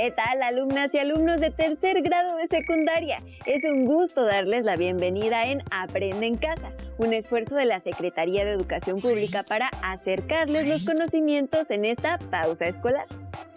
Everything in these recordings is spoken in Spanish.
¿Qué tal, alumnas y alumnos de tercer grado de secundaria? Es un gusto darles la bienvenida en Aprende en Casa, un esfuerzo de la Secretaría de Educación Pública para acercarles los conocimientos en esta pausa escolar.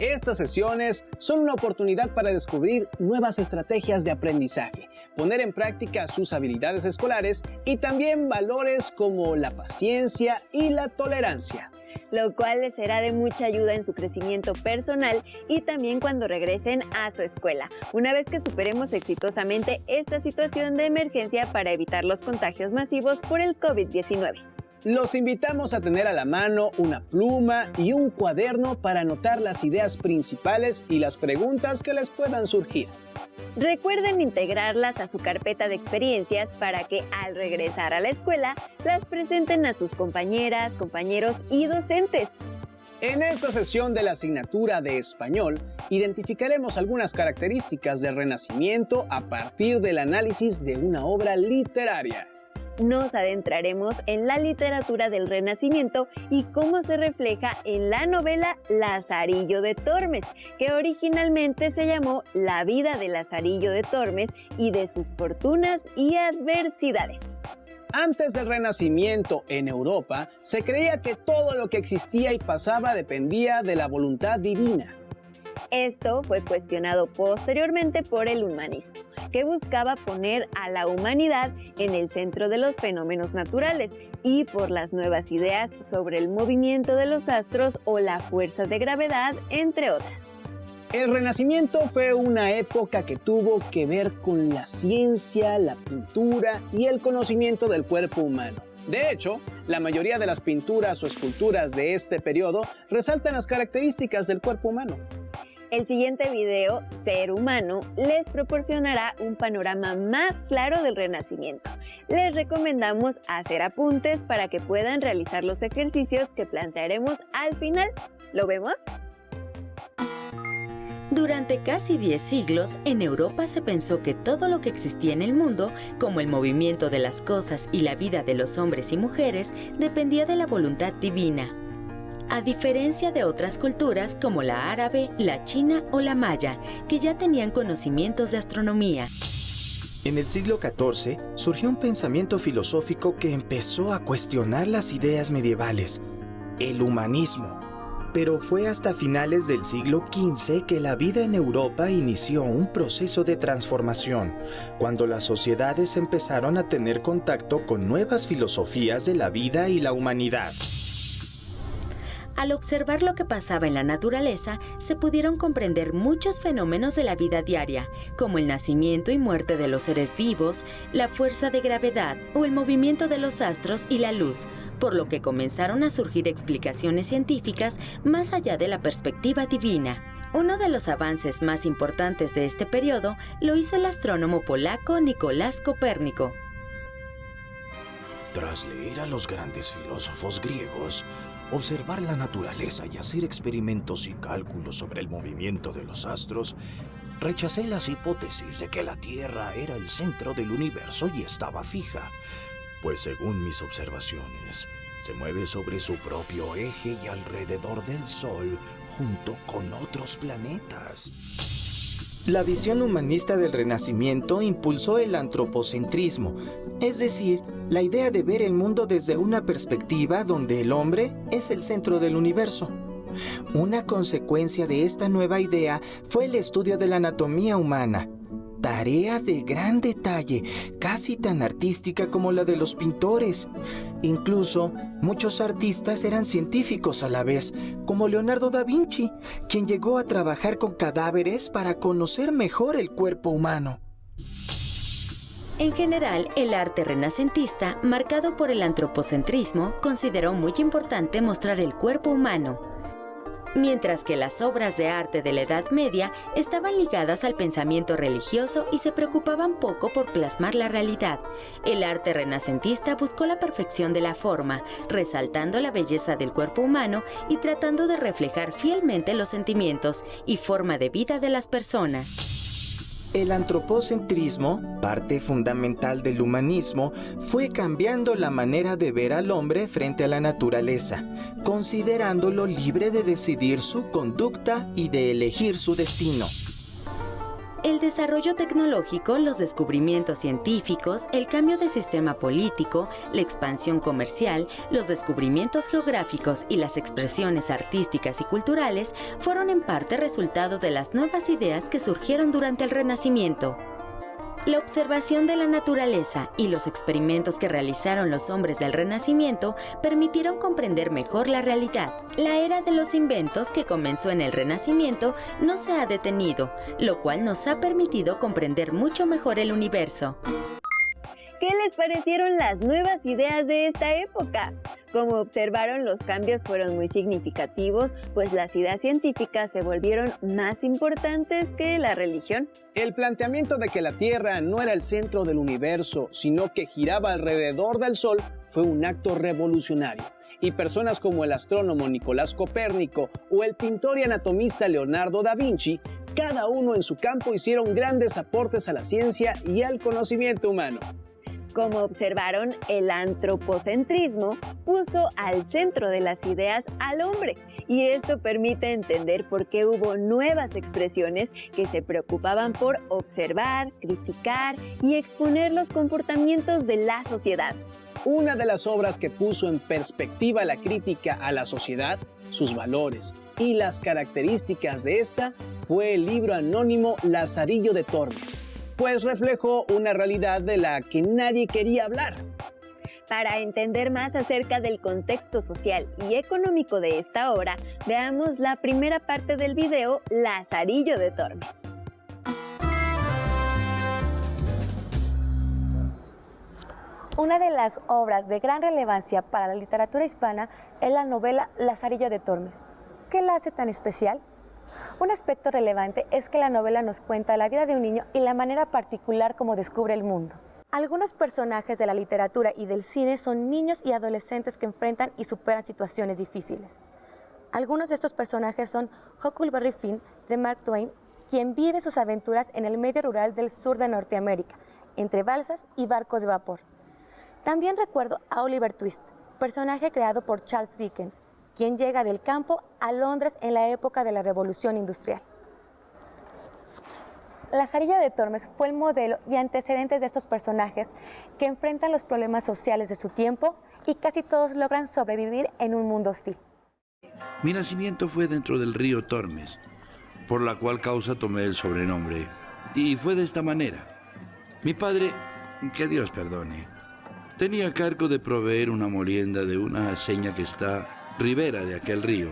Estas sesiones son una oportunidad para descubrir nuevas estrategias de aprendizaje, poner en práctica sus habilidades escolares y también valores como la paciencia y la tolerancia, lo cual les será de mucha ayuda en su crecimiento personal y también cuando regresen a su escuela, una vez que superemos exitosamente esta situación de emergencia para evitar los contagios masivos por el COVID-19. Los invitamos a tener a la mano una pluma y un cuaderno para anotar las ideas principales y las preguntas que les puedan surgir. Recuerden integrarlas a su carpeta de experiencias para que al regresar a la escuela las presenten a sus compañeras, compañeros y docentes. En esta sesión de la asignatura de Español, identificaremos algunas características del Renacimiento a partir del análisis de una obra literaria. Nos adentraremos en la literatura del Renacimiento y cómo se refleja en la novela Lazarillo de Tormes, que originalmente se llamó La vida de Lazarillo de Tormes y de sus fortunas y adversidades. Antes del Renacimiento en Europa, se creía que todo lo que existía y pasaba dependía de la voluntad divina. Esto fue cuestionado posteriormente por el humanismo, que buscaba poner a la humanidad en el centro de los fenómenos naturales, y por las nuevas ideas sobre el movimiento de los astros o la fuerza de gravedad, entre otras. El Renacimiento fue una época que tuvo que ver con la ciencia, la pintura y el conocimiento del cuerpo humano. De hecho, la mayoría de las pinturas o esculturas de este periodo resaltan las características del cuerpo humano. El siguiente video, Ser Humano, les proporcionará un panorama más claro del Renacimiento. Les recomendamos hacer apuntes para que puedan realizar los ejercicios que plantearemos al final. ¿Lo vemos? Durante casi 10 siglos, en Europa se pensó que todo lo que existía en el mundo, como el movimiento de las cosas y la vida de los hombres y mujeres, dependía de la voluntad divina. A diferencia de otras culturas como la árabe, la china o la maya, que ya tenían conocimientos de astronomía. En el siglo XIV surgió un pensamiento filosófico que empezó a cuestionar las ideas medievales, el humanismo. Pero fue hasta finales del siglo XV que la vida en Europa inició un proceso de transformación, cuando las sociedades empezaron a tener contacto con nuevas filosofías de la vida y la humanidad. Al observar lo que pasaba en la naturaleza, se pudieron comprender muchos fenómenos de la vida diaria, como el nacimiento y muerte de los seres vivos, la fuerza de gravedad o el movimiento de los astros y la luz, por lo que comenzaron a surgir explicaciones científicas más allá de la perspectiva divina. Uno de los avances más importantes de este periodo lo hizo el astrónomo polaco Nicolás Copérnico. Tras leer a los grandes filósofos griegos, observar la naturaleza y hacer experimentos y cálculos sobre el movimiento de los astros, rechacé las hipótesis de que la Tierra era el centro del universo y estaba fija, pues según mis observaciones, se mueve sobre su propio eje y alrededor del Sol, junto con otros planetas. La visión humanista del Renacimiento impulsó el antropocentrismo, es decir, la idea de ver el mundo desde una perspectiva donde el hombre es el centro del universo. Una consecuencia de esta nueva idea fue el estudio de la anatomía humana, tarea de gran detalle, casi tan artística como la de los pintores. Incluso, muchos artistas eran científicos a la vez, como Leonardo da Vinci, quien llegó a trabajar con cadáveres para conocer mejor el cuerpo humano. En general, el arte renacentista, marcado por el antropocentrismo, consideró muy importante mostrar el cuerpo humano, mientras que las obras de arte de la Edad Media estaban ligadas al pensamiento religioso y se preocupaban poco por plasmar la realidad. El arte renacentista buscó la perfección de la forma, resaltando la belleza del cuerpo humano y tratando de reflejar fielmente los sentimientos y forma de vida de las personas. El antropocentrismo, parte fundamental del humanismo, fue cambiando la manera de ver al hombre frente a la naturaleza, considerándolo libre de decidir su conducta y de elegir su destino. El desarrollo tecnológico, los descubrimientos científicos, el cambio de sistema político, la expansión comercial, los descubrimientos geográficos y las expresiones artísticas y culturales fueron en parte resultado de las nuevas ideas que surgieron durante el Renacimiento. La observación de la naturaleza y los experimentos que realizaron los hombres del Renacimiento permitieron comprender mejor la realidad. La era de los inventos que comenzó en el Renacimiento no se ha detenido, lo cual nos ha permitido comprender mucho mejor el universo. ¿Qué les parecieron las nuevas ideas de esta época? Como observaron, los cambios fueron muy significativos, pues las ideas científicas se volvieron más importantes que la religión. El planteamiento de que la Tierra no era el centro del universo, sino que giraba alrededor del Sol, fue un acto revolucionario. Y personas como el astrónomo Nicolás Copérnico o el pintor y anatomista Leonardo da Vinci, cada uno en su campo hicieron grandes aportes a la ciencia y al conocimiento humano. Como observaron, el antropocentrismo puso al centro de las ideas al hombre, y esto permite entender por qué hubo nuevas expresiones que se preocupaban por observar, criticar y exponer los comportamientos de la sociedad. Una de las obras que puso en perspectiva la crítica a la sociedad, sus valores y las características de esta fue el libro anónimo Lazarillo de Tormes, pues reflejó una realidad de la que nadie quería hablar. Para entender más acerca del contexto social y económico de esta obra, veamos la primera parte del video Lazarillo de Tormes. Una de las obras de gran relevancia para la literatura hispana es la novela Lazarillo de Tormes. ¿Qué la hace tan especial? Un aspecto relevante es que la novela nos cuenta la vida de un niño y la manera particular como descubre el mundo. Algunos personajes de la literatura y del cine son niños y adolescentes que enfrentan y superan situaciones difíciles. Algunos de estos personajes son Huckleberry Finn de Mark Twain, quien vive sus aventuras en el medio rural del sur de Norteamérica, entre balsas y barcos de vapor. También recuerdo a Oliver Twist, personaje creado por Charles Dickens, quien llega del campo a Londres en la época de la Revolución Industrial. Lazarillo de Tormes fue el modelo y antecedentes de estos personajes que enfrentan los problemas sociales de su tiempo y casi todos logran sobrevivir en un mundo hostil. Mi nacimiento fue dentro del río Tormes, por la cual causa tomé el sobrenombre. Y fue de esta manera. Mi padre, que Dios perdone, tenía a cargo de proveer una molienda de una aceña que está ribera de aquel río,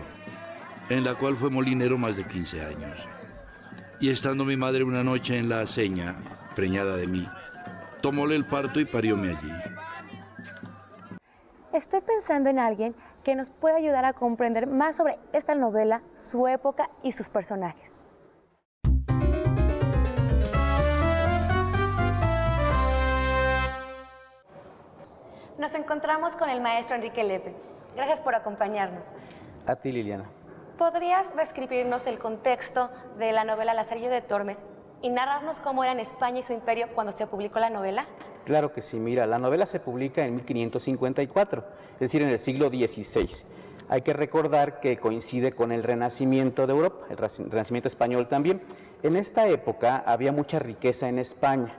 en la cual fue molinero más de 15 años. Y estando mi madre una noche en la aceña, preñada de mí, tomóle el parto y parióme allí. Estoy pensando en alguien que nos pueda ayudar a comprender más sobre esta novela, su época y sus personajes. Nos encontramos con el maestro Enrique Lepe. Gracias por acompañarnos. A ti, Liliana. ¿Podrías describirnos el contexto de la novela Lazarillo de Tormes y narrarnos cómo era en España y su imperio cuando se publicó la novela? Claro que sí, mira, la novela se publica en 1554, es decir, en el siglo XVI. Hay que recordar que coincide con el Renacimiento de Europa, el Renacimiento español también. En esta época había mucha riqueza en España,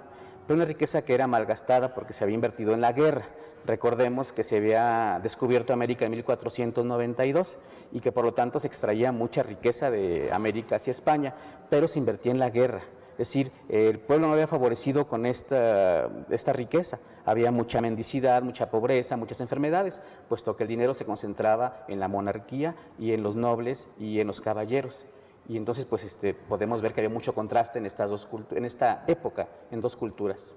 pero una riqueza que era malgastada porque se había invertido en la guerra. Recordemos que se había descubierto América en 1492 y que por lo tanto se extraía mucha riqueza de América hacia España, pero se invertía en la guerra. Es decir, el pueblo no había favorecido con esta riqueza. Había mucha mendicidad, mucha pobreza, muchas enfermedades, puesto que el dinero se concentraba en la monarquía y en los nobles y en los caballeros. Y entonces pues, podemos ver que había mucho contraste en esta época, en dos culturas.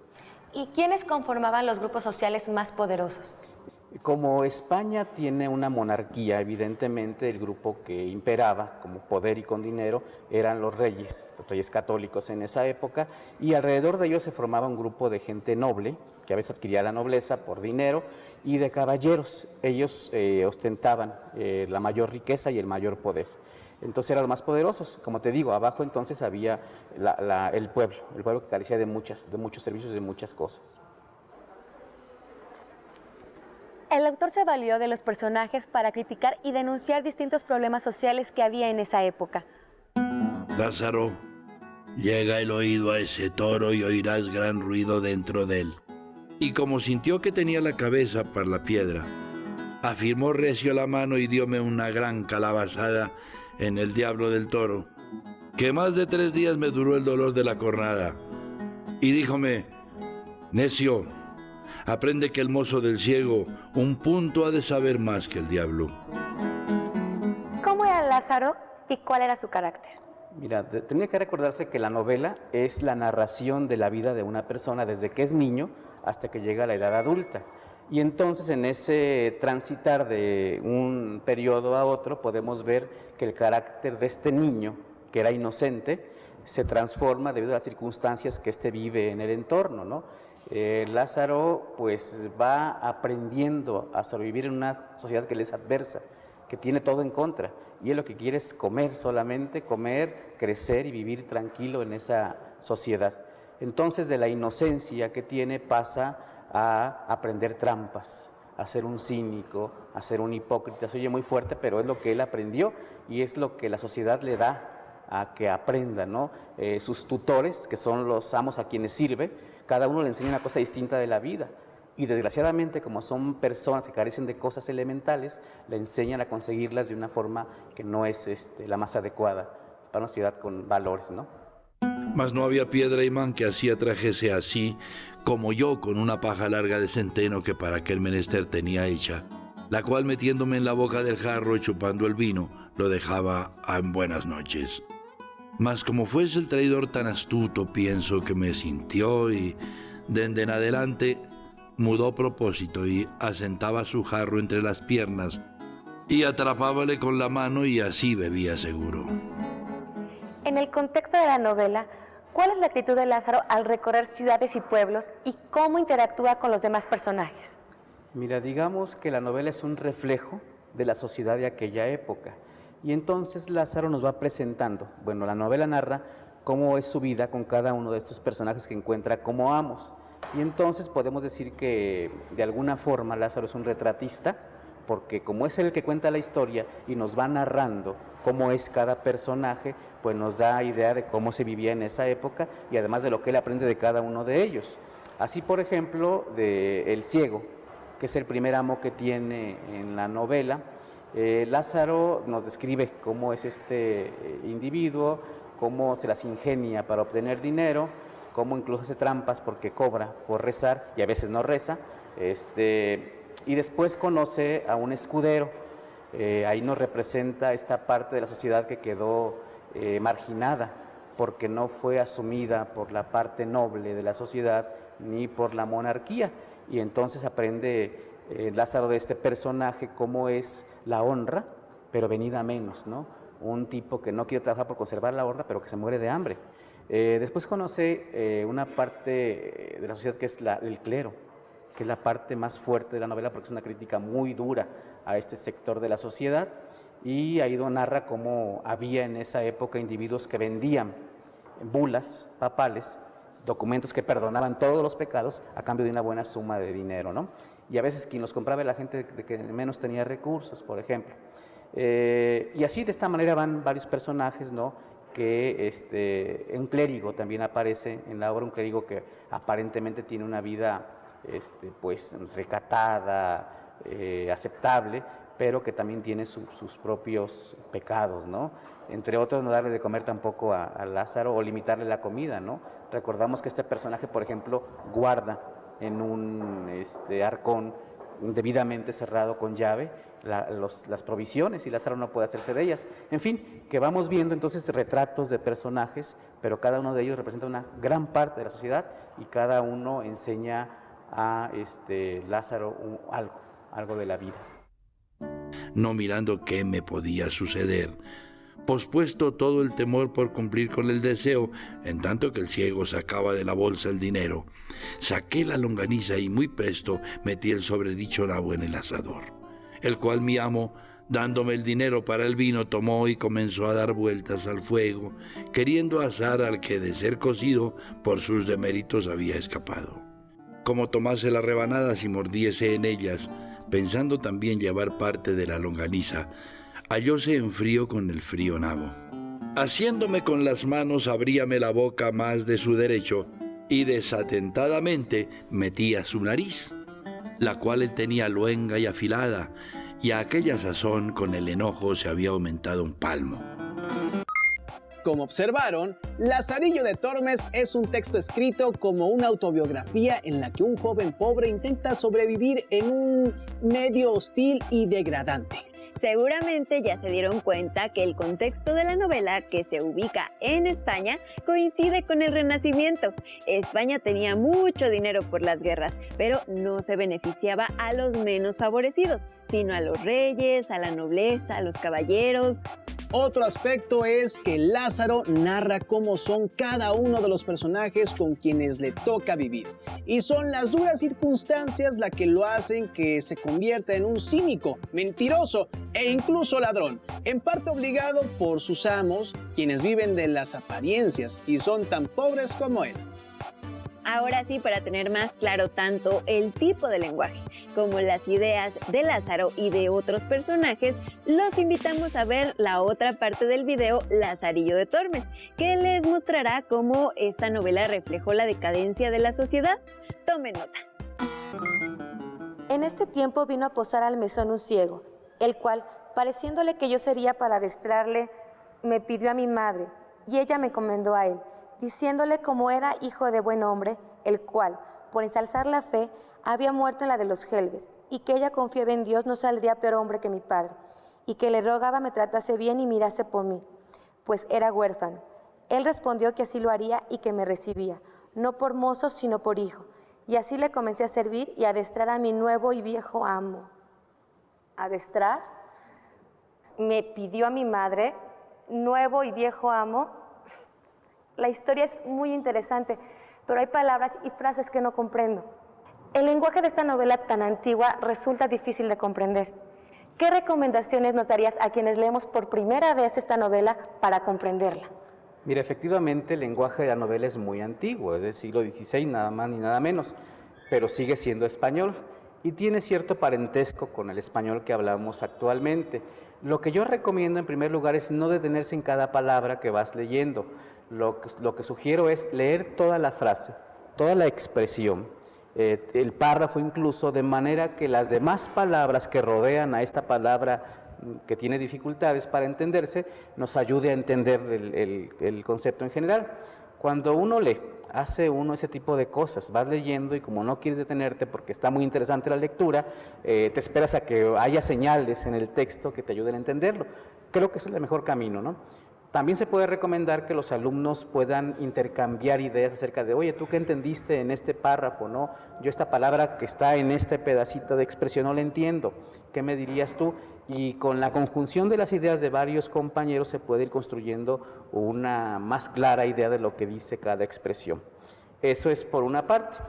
¿Y quiénes conformaban los grupos sociales más poderosos? Como España tiene una monarquía, evidentemente el grupo que imperaba como poder y con dinero eran los reyes católicos en esa época, y alrededor de ellos se formaba un grupo de gente noble, que a veces adquiría la nobleza por dinero, y de caballeros. Ellos ostentaban la mayor riqueza y el mayor poder. Entonces eran los más poderosos. Como te digo, abajo entonces había el pueblo que carecía de muchos servicios, de muchas cosas. El autor se valió de los personajes para criticar y denunciar distintos problemas sociales que había en esa época. Lázaro, llega el oído a ese toro y oirás gran ruido dentro de él. Y como sintió que tenía la cabeza para la piedra, afirmó recio la mano y dióme una gran calabazada en el diablo del toro, que más de 3 días me duró el dolor de la cornada. Y díjome: necio, aprende que el mozo del ciego un punto ha de saber más que el diablo. ¿Cómo era Lázaro y cuál era su carácter? Mira, tenía que recordarse que la novela es la narración de la vida de una persona desde que es niño hasta que llega a la edad adulta. Y entonces en ese transitar de un periodo a otro podemos ver que el carácter de este niño, que era inocente, se transforma debido a las circunstancias que éste vive en el entorno, ¿no? Lázaro pues va aprendiendo a sobrevivir en una sociedad que le es adversa, que tiene todo en contra, y él lo que quiere es comer solamente, comer, crecer y vivir tranquilo en esa sociedad. Entonces de la inocencia que tiene pasa a aprender trampas, a ser un cínico, a ser un hipócrita. Se oye muy fuerte, pero es lo que él aprendió y es lo que la sociedad le da a que aprenda, ¿no? Sus tutores, que son los amos a quienes sirve, cada uno le enseña una cosa distinta de la vida. Y desgraciadamente, como son personas que carecen de cosas elementales, le enseñan a conseguirlas de una forma que no es la más adecuada para una sociedad con valores, ¿no? Mas no había piedra imán que así atrajese así, como yo con una paja larga de centeno que para aquel menester tenía hecha, la cual metiéndome en la boca del jarro y chupando el vino, lo dejaba en buenas noches. Mas como fuese el traidor tan astuto, pienso que me sintió y, dende en adelante, mudó propósito y asentaba su jarro entre las piernas y atrapábale con la mano y así bebía seguro. En el contexto de la novela, ¿cuál es la actitud de Lázaro al recorrer ciudades y pueblos y cómo interactúa con los demás personajes? Mira, digamos que la novela es un reflejo de la sociedad de aquella época. Y entonces Lázaro nos va presentando, bueno, la novela narra cómo es su vida con cada uno de estos personajes que encuentra como amos. Y entonces podemos decir que de alguna forma Lázaro es un retratista, porque como es él el que cuenta la historia y nos va narrando cómo es cada personaje, pues nos da idea de cómo se vivía en esa época y además de lo que él aprende de cada uno de ellos. Así, por ejemplo, de El Ciego, que es el primer amo que tiene en la novela, Lázaro nos describe cómo es este individuo, cómo se las ingenia para obtener dinero, cómo incluso hace trampas porque cobra por rezar y a veces no reza, y después conoce a un escudero. Ahí nos representa esta parte de la sociedad que quedó marginada porque no fue asumida por la parte noble de la sociedad ni por la monarquía, y entonces aprende Lázaro de este personaje cómo es la honra, pero venida a menos, ¿no? Un tipo que no quiere trabajar por conservar la honra, pero que se muere de hambre. Después conoce una parte de la sociedad que es el clero, que es la parte más fuerte de la novela porque es una crítica muy dura a este sector de la sociedad, y ahí narra cómo había en esa época individuos que vendían bulas papales, documentos que perdonaban todos los pecados a cambio de una buena suma de dinero, ¿no? Y a veces quien los compraba era la gente que menos tenía recursos, por ejemplo. Y así de esta manera van varios personajes, ¿no? Que un clérigo también aparece en la obra, un clérigo que aparentemente tiene una vida pues recatada, aceptable, pero que también tiene sus propios pecados, ¿no? Entre otros, no darle de comer tampoco a Lázaro o limitarle la comida, ¿no? Recordamos que este personaje, por ejemplo, guarda en un arcón debidamente cerrado con llave las provisiones y Lázaro no puede hacerse de ellas. En fin, que vamos viendo entonces retratos de personajes, pero cada uno de ellos representa una gran parte de la sociedad y cada uno enseña a Lázaro algo de la vida. No mirando qué me podía suceder, pospuesto todo el temor por cumplir con el deseo, en tanto que el ciego sacaba de la bolsa el dinero, saqué la longaniza y muy presto metí el sobredicho nabo en el asador. el cual mi amo, dándome el dinero para el vino, tomó y comenzó a dar vueltas al fuego, queriendo asar al que de ser cocido por sus deméritos había escapado. Como tomase las rebanadas y mordiese en ellas, pensando también llevar parte de la longaniza, hallóse en frío con el frío nabo. Haciéndome con las manos, abríame la boca más de su derecho y desatentadamente metía su nariz, la cual él tenía luenga y afilada, y a aquella sazón con el enojo se había aumentado un palmo. Como observaron, Lazarillo de Tormes es un texto escrito como una autobiografía en la que un joven pobre intenta sobrevivir en un medio hostil y degradante. Seguramente ya se dieron cuenta que el contexto de la novela, que se ubica en España, coincide con el Renacimiento. España tenía mucho dinero por las guerras, pero no se beneficiaba a los menos favorecidos, sino a los reyes, a la nobleza, a los caballeros. Otro aspecto es que Lázaro narra cómo son cada uno de los personajes con quienes le toca vivir. Y son las duras circunstancias las que lo hacen que se convierta en un cínico, mentiroso e incluso ladrón, en parte obligado por sus amos, quienes viven de las apariencias y son tan pobres como él. Ahora sí, para tener más claro tanto el tipo de lenguaje como las ideas de Lázaro y de otros personajes, los invitamos a ver la otra parte del video Lazarillo de Tormes, que les mostrará cómo esta novela reflejó la decadencia de la sociedad. Tomen nota. En este tiempo vino a posar al mesón un ciego, el cual, pareciéndole que yo sería para adestrarle, me pidió a mi madre, y ella me encomendó a él, diciéndole como era hijo de buen hombre, el cual, por ensalzar la fe, había muerto en la de los Gelbes, y que ella confiaba en Dios no saldría peor hombre que mi padre, y que le rogaba me tratase bien y mirase por mí, pues era huérfano. Él respondió que así lo haría y que me recibía, no por mozo, sino por hijo. Y así le comencé a servir y a adestrar a mi nuevo y viejo amo. ¿Adestrar? Me pidió a mi madre, nuevo y viejo amo. La historia es muy interesante, pero hay palabras y frases que no comprendo. El lenguaje de esta novela tan antigua resulta difícil de comprender. ¿Qué recomendaciones nos darías a quienes leemos por primera vez esta novela para comprenderla? Mira, efectivamente el lenguaje de la novela es muy antiguo, es del siglo XVI, nada más ni nada menos, pero sigue siendo español y tiene cierto parentesco con el español que hablamos actualmente. Lo que yo recomiendo en primer lugar es no detenerse en cada palabra que vas leyendo. Lo que sugiero es leer toda la frase, toda la expresión, el párrafo incluso, de manera que las demás palabras que rodean a esta palabra que tiene dificultades para entenderse, nos ayude a entender el concepto en general. Cuando uno lee, hace uno ese tipo de cosas, vas leyendo y como no quieres detenerte porque está muy interesante la lectura, te esperas a que haya señales en el texto que te ayuden a entenderlo. Creo que ese es el mejor camino, ¿no? También se puede recomendar que los alumnos puedan intercambiar ideas acerca de, oye, ¿tú qué entendiste en este párrafo, no? Yo esta palabra que está en este pedacito de expresión no la entiendo, ¿qué me dirías tú? Y con la conjunción de las ideas de varios compañeros se puede ir construyendo una más clara idea de lo que dice cada expresión. Eso es por una parte.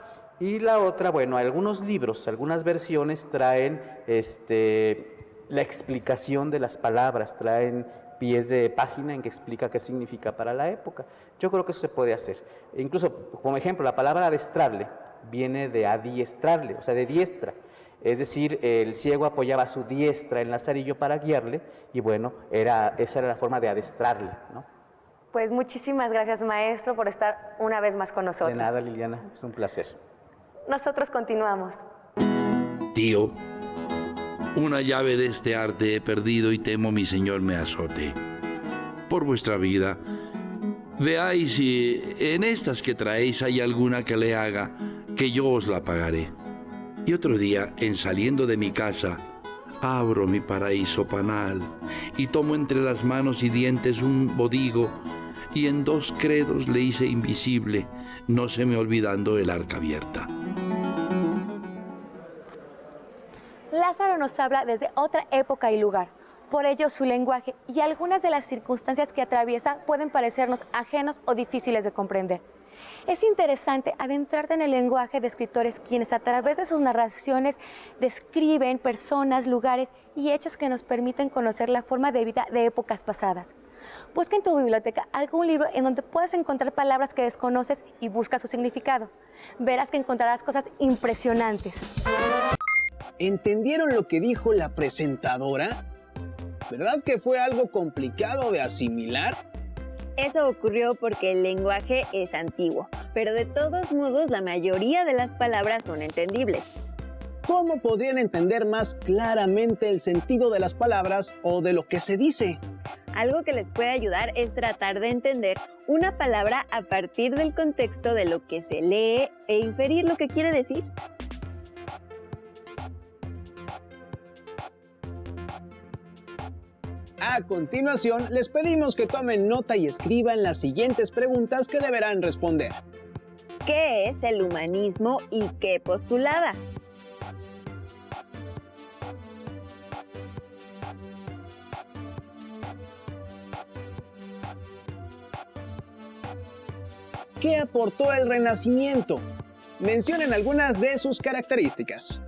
Y la otra, bueno, algunos libros, algunas versiones traen la explicación de las palabras, traen pies de página en que explica qué significa para la época. Yo creo que eso se puede hacer. Incluso, como ejemplo, la palabra adestrarle viene de adiestrarle, o sea, de diestra. Es decir, el ciego apoyaba su diestra en Lazarillo para guiarle y bueno, esa era la forma de adestrarle, ¿no? Pues muchísimas gracias, maestro, por estar una vez más con nosotros. De nada, Liliana, es un placer. Nosotros continuamos. Tío, una llave de este arte he perdido y temo mi señor me azote. Por vuestra vida, veáis si en estas que traéis hay alguna que le haga, que yo os la pagaré. Y otro día, en saliendo de mi casa, abro mi paraíso panal y tomo entre las manos y dientes un bodigo y en 2 credos le hice invisible, no se me olvidando el arca abierta. Lázaro nos habla desde otra época y lugar. Por ello, su lenguaje y algunas de las circunstancias que atraviesa pueden parecernos ajenos o difíciles de comprender. Es interesante adentrarte en el lenguaje de escritores quienes a través de sus narraciones describen personas, lugares y hechos que nos permiten conocer la forma de vida de épocas pasadas. Busca en tu biblioteca algún libro en donde puedas encontrar palabras que desconoces y busca su significado. Verás que encontrarás cosas impresionantes. ¿Entendieron lo que dijo la presentadora? ¿Verdad que fue algo complicado de asimilar? Eso ocurrió porque el lenguaje es antiguo, pero de todos modos la mayoría de las palabras son entendibles. ¿Cómo podrían entender más claramente el sentido de las palabras o de lo que se dice? Algo que les puede ayudar es tratar de entender una palabra a partir del contexto de lo que se lee e inferir lo que quiere decir. A continuación, les pedimos que tomen nota y escriban las siguientes preguntas que deberán responder. ¿Qué es el humanismo y qué postulaba? ¿Qué aportó el Renacimiento? Mencionen algunas de sus características.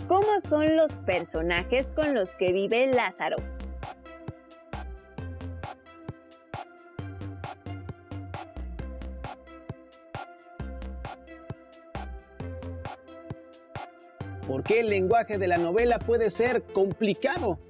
¿Cómo son los personajes con los que vive Lázaro? ¿Por qué el lenguaje de la novela puede ser complicado?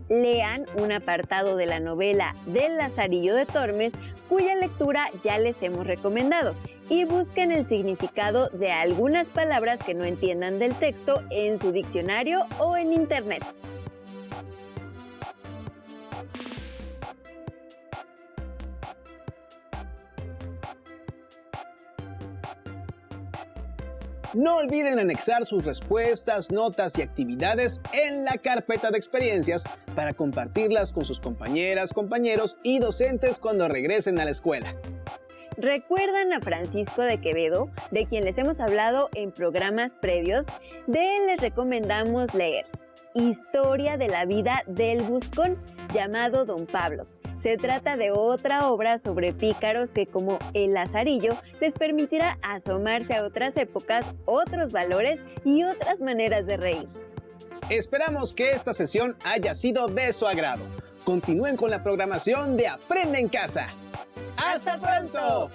Lean un apartado de la novela del Lazarillo de Tormes, cuya lectura ya les hemos recomendado, y busquen el significado de algunas palabras que no entiendan del texto en su diccionario o en internet. No olviden anexar sus respuestas, notas y actividades en la carpeta de experiencias para compartirlas con sus compañeras, compañeros y docentes cuando regresen a la escuela. ¿Recuerdan a Francisco de Quevedo, de quien les hemos hablado en programas previos? De él les recomendamos leer Historia de la vida del Buscón, llamado Don Pablos. Se trata de otra obra sobre pícaros que, como el Lazarillo, les permitirá asomarse a otras épocas, otros valores y otras maneras de reír. Esperamos que esta sesión haya sido de su agrado. Continúen con la programación de Aprende en Casa. ¡Hasta pronto!